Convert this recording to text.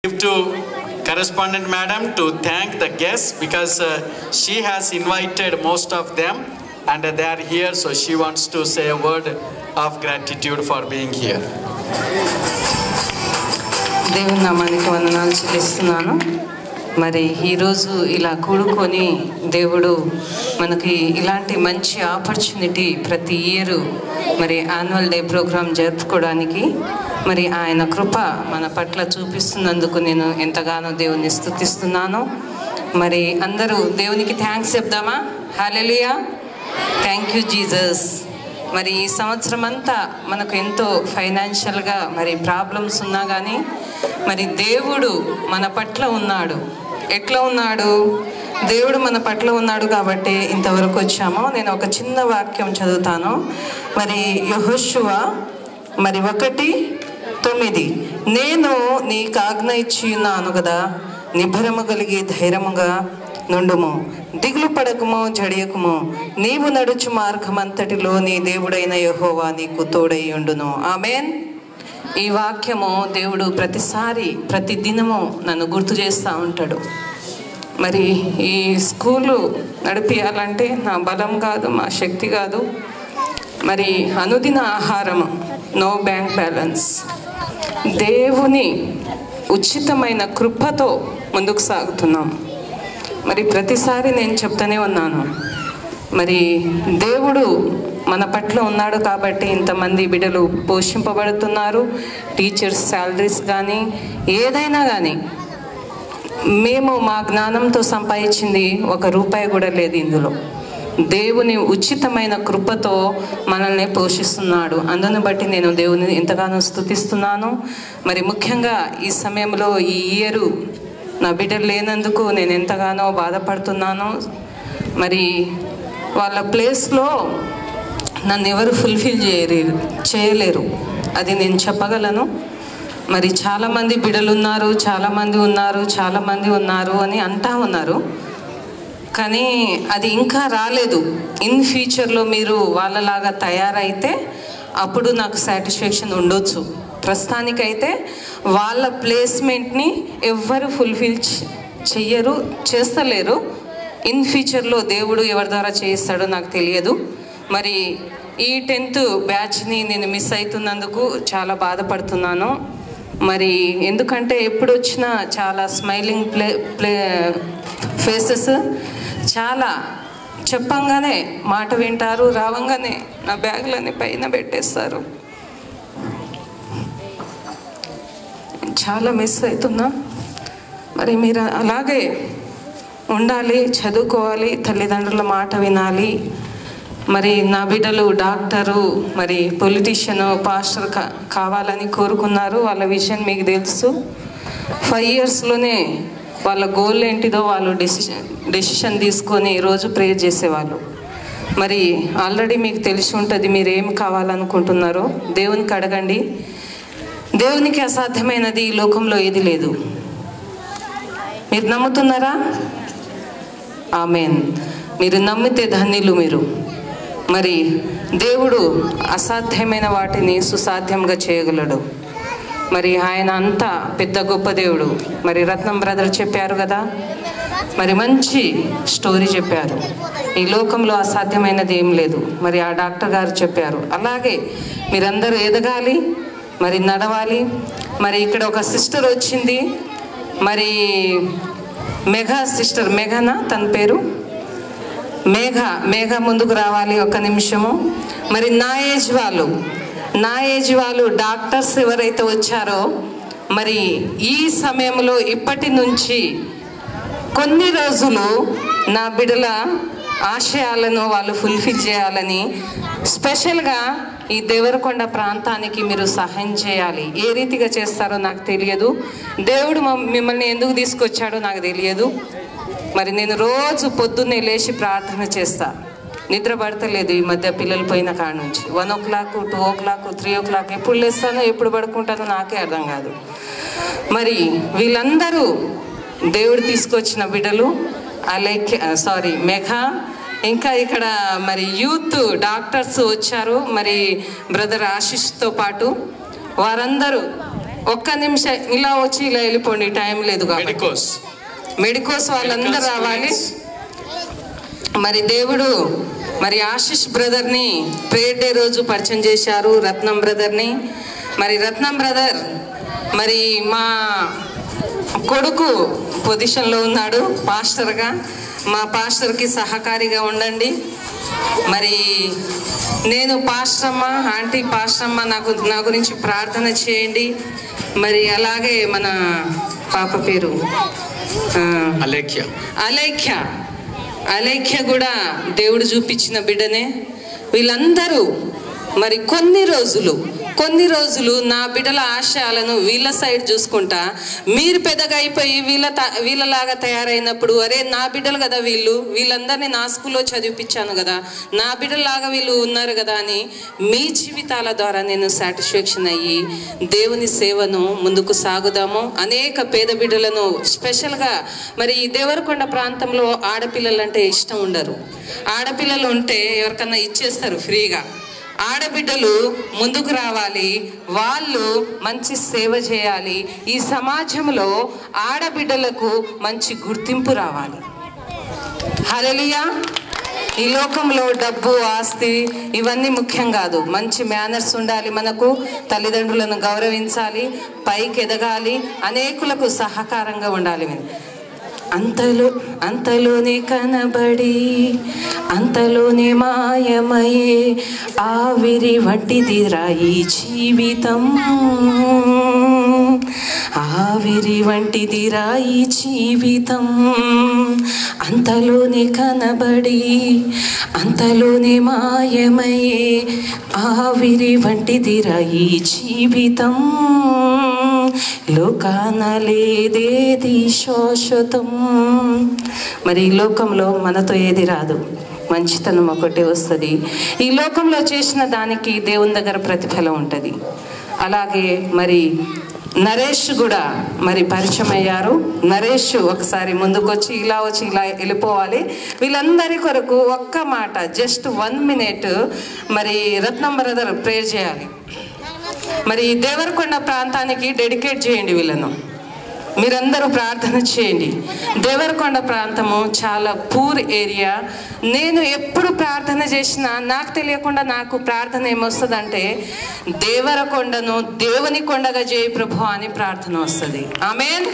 To correspondent madam to thank the guests because she has invited most of them and they are here, so she wants to say a word of gratitude for being here. దేవుని నామానికి వందనాలు చెల్లిస్తున్నాను. మరి ఈరోజు ఇలా కూడుకొని దేవుడు మనకి ఇలాంటి మంచి ఆపర్చునిటీ ప్రతి ఇయర్ మరి యాన్యువల్ డే ప్రోగ్రామ్ జరుపుకోవడానికి మరి ఆయన కృప మన పట్ల చూపిస్తున్నందుకు నేను ఎంతగానో దేవుని స్తుతిస్తున్నాను. మరి అందరూ దేవునికి థ్యాంక్స్ చెప్దామా? Hallelujah, thank you Jesus. మరి ఈ సంవత్సరం అంతా మనకు ఎంతో ఫైనాన్షియల్గా మరి ప్రాబ్లమ్స్ ఉన్నా కానీ మరి దేవుడు మన పట్ల ఉన్నాడు. ఎట్లా ఉన్నాడు? దేవుడు మన పట్ల ఉన్నాడు కాబట్టి ఇంతవరకు వచ్చాము. నేను ఒక చిన్న వాక్యం చదువుతాను. మరి యెహోషువ మరి 1:9 నేను నీకు ఆజ్ఞ ఇచ్చి ఉన్నాను కదా, నిబ్బరము కలిగి ధైర్యముగా నుండుము, దిగులు పడకము, జడియకుము, నీవు నడుచు మార్గమంతటిలో నీ దేవుడైన యెహోవా నీకు తోడై ఉండును. ఆమేన్. ఈ వాక్యము దేవుడు ప్రతిసారి ప్రతి దినము నన్ను గుర్తు చేస్తూ ఉంటాడు. మరి ఈ స్కూలు నడిపించాలంటే నా బలం కాదు, మా శక్తి కాదు. మరి అనుదిన ఆహారం, నో బ్యాంక్ బ్యాలెన్స్, దేవుని ఉచితమైన కృపతో ముందుకు సాగుతున్నాం. మరి ప్రతిసారి నేను చెప్తూనే ఉన్నాను, మరి దేవుడు మన పట్ల ఉన్నాడు కాబట్టి ఇంతమంది బిడ్డలు పోషింపబడుతున్నారు. టీచర్స్ శాలరీస్ కానీ ఏదైనా కానీ మేము మా జ్ఞానంతో సంపాదించింది ₹1 కూడా లేదు ఇందులో. దేవుని ఉచితమైన కృపతో మనల్ని పోషిస్తున్నాడు. అందుని బట్టి నేను దేవుని ఎంతగానో స్తుతిస్తున్నాను. మరి ముఖ్యంగా ఈ సమయంలో ఈ ఇయర్ నా బిడ్డలు లేనందుకు నేను ఎంతగానో బాధపడుతున్నాను. మరి వాళ్ళ ప్లేస్లో నన్ను ఎవరు ఫుల్ఫిల్ చేయలేరు, అది నేను చెప్పగలను. మరి చాలామంది బిడ్డలు ఉన్నారు, చాలామంది ఉన్నారు అని అంటా ఉన్నారు, కానీ అది ఇంకా రాలేదు. ఇన్ ఫ్యూచర్లో మీరు వాళ్ళలాగా తయారైతే అప్పుడు నాకు సాటిస్ఫాక్షన్ ఉండొచ్చు. ప్రస్తుతానికైతే వాళ్ళ ప్లేస్మెంట్ని ఎవ్వరు ఫుల్ఫిల్ చేస్తలేరు. ఇన్ ఫ్యూచర్లో దేవుడు ఎవరి ద్వారా చేయిస్తాడో నాకు తెలియదు. మరి ఈ 10th బ్యాచ్ని నేను మిస్ అవుతున్నందుకు చాలా బాధపడుతున్నాను. మరి ఎందుకంటే ఎప్పుడు వచ్చినా చాలా స్మైలింగ్ ఫేసెస్, చాలా చెప్పంగానే మాట వింటారు, రావంగానే నా బ్యాగులని పైన పెట్టేస్తారు. చాలా మిస్ అవుతున్నా. మరి మీరు అలాగే ఉండాలి, చదువుకోవాలి, తల్లిదండ్రుల మాట వినాలి. మరి నా బిడ్డలు డాక్టరు, మరి పొలిటీషియన్, పాస్టర్ కావాలని కోరుకున్నారు. వాళ్ళ విషయం మీకు తెలుసు. 5 yearsలోనే వాళ్ళ గోల్ ఏంటిదో వాళ్ళు డెసిషన్ తీసుకొని ఈరోజు ప్రేయర్ చేసేవాళ్ళు. మరి ఆల్రెడీ మీకు తెలిసి ఉంటుంది మీరు ఏం కావాలనుకుంటున్నారో. దేవునికి అడగండి. దేవునికి అసాధ్యమైనది ఈ లోకంలో ఏది లేదు. మీరు నమ్ముతున్నారా? ఆమేన్. మీరు నమ్మితే ధన్యులు మీరు. మరి దేవుడు అసాధ్యమైన వాటిని సుసాధ్యంగా చేయగలడు. మరి ఆయన అంతా పెద్ద గొప్ప దేవుడు. మరి రత్నం బ్రదర్ చెప్పారు కదా, మరి మంచి స్టోరీ చెప్పారు. ఈ లోకంలో అసాధ్యమైనది ఏం లేదు. మరి ఆ డాక్టర్ గారు చెప్పారు. అలాగే మీరందరూ ఎదగాలి, మరి నడవాలి. మరి ఇక్కడ ఒక సిస్టర్ వచ్చింది, మరి సిస్టర్ మేఘనా, తన పేరు మేఘ ముందుకు రావాలి ఒక నిమిషము. మరి నా ఏజ్ వాళ్ళు డాక్టర్స్ ఎవరైతే వచ్చారో మరి ఈ సమయంలో ఇప్పటి నుంచి కొన్ని రోజులు నా బిడ్డల ఆశయాలను వాళ్ళు ఫుల్ఫిల్ చేయాలని స్పెషల్గా ఈ దేవరకొండ ప్రాంతానికి మీరు సహాయం చేయాలి. ఏ రీతిగా చేస్తారో నాకు తెలియదు. దేవుడు మిమ్మల్ని ఎందుకు తీసుకొచ్చాడో నాకు తెలియదు. మరి నేను రోజు పొద్దున్నే లేచి ప్రార్థన చేస్తా. నిద్ర పడతలేదు ఈ మధ్య పిల్లలు పోయిన కాడ నుంచి. 1 o'clock, 2 o'clock, 3 o'clock ఎప్పుడు లేస్తానో ఎప్పుడు పడుకుంటానో నాకే అర్థం కాదు. మరి వీళ్ళందరూ దేవుడు తీసుకొచ్చిన బిడ్డలు. మేఘ, ఇంకా ఇక్కడ మరి యూత్ డాక్టర్స్ వచ్చారు, మరి బ్రదర్ ఆశిష్తో పాటు వారందరూ ఒక్క నిమిషం ఇలా వచ్చి ఇలా వెళ్ళిపోండి, టైం లేదు కాబట్టి. మెడికోస్ వాళ్ళందరూ రావాలి. మరి దేవుడు మరి ఆశిష్ బ్రదర్ని ప్రేయర్ డే రోజు పరిచయం చేశారు, రత్నం బ్రదర్ని. మరి రత్నం బ్రదర్ మరి మా కొడుకు పొజిషన్లో ఉన్నాడు పాస్టర్గా. మా పాస్టర్కి సహకారిగా ఉండండి. మరి నేను పాస్టర్మ్మ, ఆంటీ పాస్టర్మ్మ, నా గురించి ప్రార్థన చేయండి. మరి అలాగే మన పాప పేరు అలేఖ్య కూడా దేవుడు చూపించిన బిడ్డనే. వీళ్ళందరూ మరి కొన్ని రోజులు నా బిడ్డల ఆశయాలను వీళ్ళ సైడ్ చూసుకుంటా, మీరు పెద్దగా అయిపోయి వీళ్ళలాగా తయారైనప్పుడు, అరే నా బిడ్డలు కదా వీళ్ళందరినీ నా స్కూల్లో చదివిపించాను కదా, నా బిడ్డలాగా వీళ్ళు ఉన్నారు కదా అని మీ జీవితాల ద్వారా నేను సాటిస్ఫాక్షన్ అయ్యి దేవుని సేవను ముందుకు సాగుదాము. అనేక పేద బిడ్డలను స్పెషల్గా మరి దేవరకొండ ప్రాంతంలో ఆడపిల్లలు అంటే ఇష్టం ఉండరు. ఆడపిల్లలు ఉంటే ఎవరికన్నా ఇచ్చేస్తారు ఫ్రీగా. ఆడబిడ్డలు ముందుకు రావాలి, వాళ్ళు మంచి సేవ చేయాలి. ఈ సమాజంలో ఆడబిడ్డలకు మంచి గుర్తింపు రావాలి. హల్లెలూయా. ఈ లోకంలో డబ్బు, ఆస్తి ఇవన్నీ ముఖ్యం కాదు. మంచి మేనర్స్ ఉండాలి, మనకు తల్లిదండ్రులను గౌరవించాలి, పైకి ఎదగాలి, అనేకులకు సహకారంగా ఉండాలి. అంతలోనే కనబడి అంతలోనే మాయమయే ఆవిరి వంటిదిరా ఈ జీవితం, ఆవిరి వంటిదిరా ఈ జీవితం. అంతలోనే కనబడి అంతలోనే మాయమయే ఆవిరి వంటిదిరా ఈ జీవితం, లోకాన లేదేది శాశ్వతం. మరి ఈ లోకంలో మనతో ఏది రాదు, మంచితనం ఒకటే వస్తుంది. ఈ లోకంలో చేసిన దానికి దేవుని దగ్గర ప్రతిఫలం ఉంటుంది. అలాగే మరి నరేష్ కూడా మరి పరిచయం అయ్యారు. నరేష్ ఒకసారి ముందుకొచ్చి ఇలా వెళ్ళిపోవాలి. వీళ్ళందరి కొరకు ఒక్క మాట, జస్ట్ 1 minute మరి రత్నం బ్రదర్ ప్రేయర్ చేయాలి. మరి దేవరకొండ ప్రాంతానికి డెడికేట్ చేయండి వీళ్ళను. మీరందరూ ప్రార్థన చేయండి. దేవరకొండ ప్రాంతము చాలా పూర్ ఏరియా. నేను ఎప్పుడు ప్రార్థన చేసినా నాకు తెలియకుండా నాకు ప్రార్థన ఏమొస్తుందంటే, దేవరకొండను దేవుని కొండగా చేయి ప్రభు అని ప్రార్థన వస్తుంది. ఆమేన్.